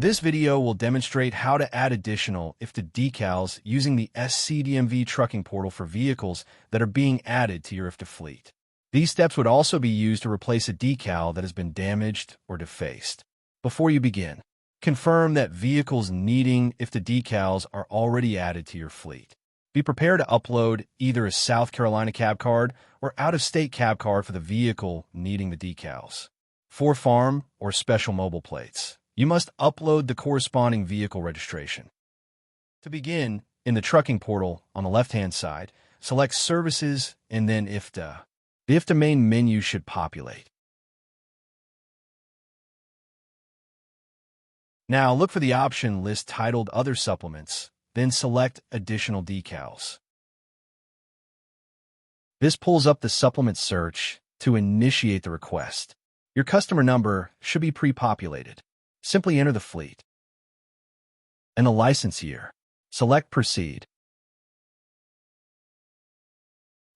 This video will demonstrate how to add additional IFTA decals using the SCDMV Trucking Portal for vehicles that are being added to your IFTA fleet. These steps would also be used to replace a decal that has been damaged or defaced. Before you begin, confirm that vehicles needing IFTA decals are already added to your fleet. Be prepared to upload either a South Carolina cab card or out-of-state cab card for the vehicle needing the decals. For farm or special mobile plates, you must upload the corresponding vehicle registration. To begin, in the Trucking Portal on the left-hand side, select Services and then IFTA. The IFTA main menu should populate. Now look for the option list titled Other Supplements, then select Additional Decals. This pulls up the supplement search to initiate the request. Your customer number should be pre-populated. Simply enter the fleet and the license year. Select Proceed.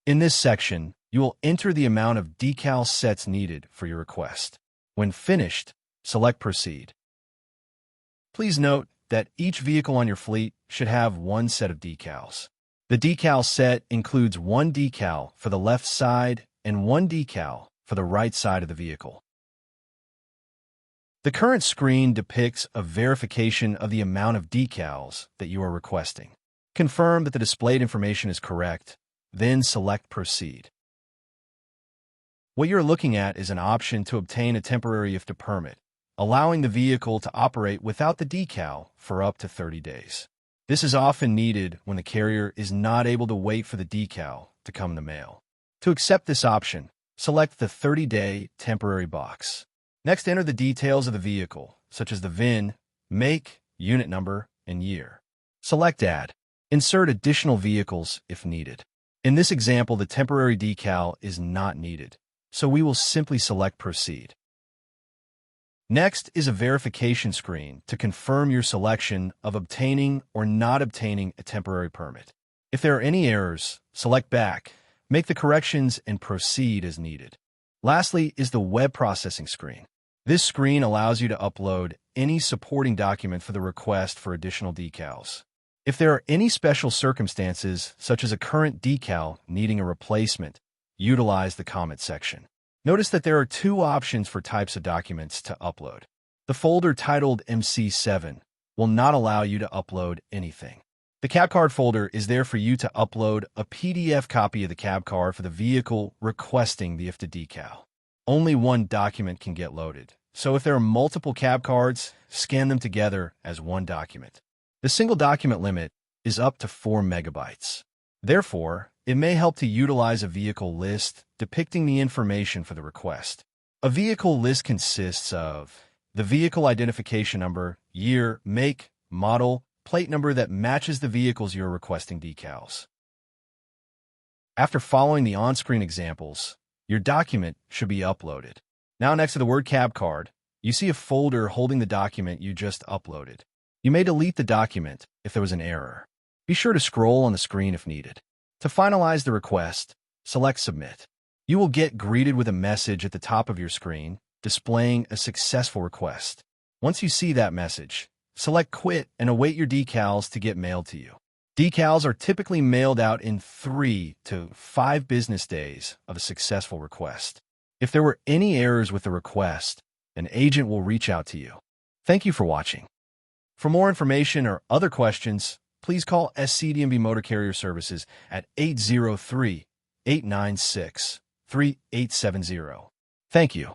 In this section, you will enter the amount of decal sets needed for your request. When finished, select Proceed. Please note that each vehicle on your fleet should have one set of decals. The decal set includes one decal for the left side and one decal for the right side of the vehicle. The current screen depicts a verification of the amount of decals that you are requesting. Confirm that the displayed information is correct, then select Proceed. What you're looking at is an option to obtain a temporary IFTA permit, allowing the vehicle to operate without the decal for up to 30 days. This is often needed when the carrier is not able to wait for the decal to come in the mail. To accept this option, select the 30-day temporary box. Next, enter the details of the vehicle, such as the VIN, make, unit number, and year. Select Add. Insert additional vehicles if needed. In this example, the temporary decal is not needed, so we will simply select Proceed. Next is a verification screen to confirm your selection of obtaining or not obtaining a temporary permit. If there are any errors, select Back, make the corrections, and proceed as needed. Lastly is the web processing screen. This screen allows you to upload any supporting document for the request for additional decals. If there are any special circumstances, such as a current decal needing a replacement, utilize the comment section. Notice that there are two options for types of documents to upload. The folder titled MC7 will not allow you to upload anything. The cab card folder is there for you to upload a PDF copy of the cab card for the vehicle requesting the IFTA decal. Only one document can get loaded, so if there are multiple cab cards, scan them together as one document. The single document limit is up to 4 megabytes. Therefore, it may help to utilize a vehicle list depicting the information for the request. A vehicle list consists of the vehicle identification number, year, make, model, plate number that matches the vehicles you're requesting decals. After following the on-screen examples, your document should be uploaded. Now next to the word cab card, you see a folder holding the document you just uploaded. You may delete the document if there was an error. Be sure to scroll on the screen if needed. To finalize the request, select Submit. You will get greeted with a message at the top of your screen displaying a successful request. Once you see that message, select Quit and await your decals to get mailed to you. Decals are typically mailed out in 3 to 5 business days of a successful request. If there were any errors with the request, an agent will reach out to you. Thank you for watching. For more information or other questions, please call SCDMV Motor Carrier Services at 803-896-3870. Thank you.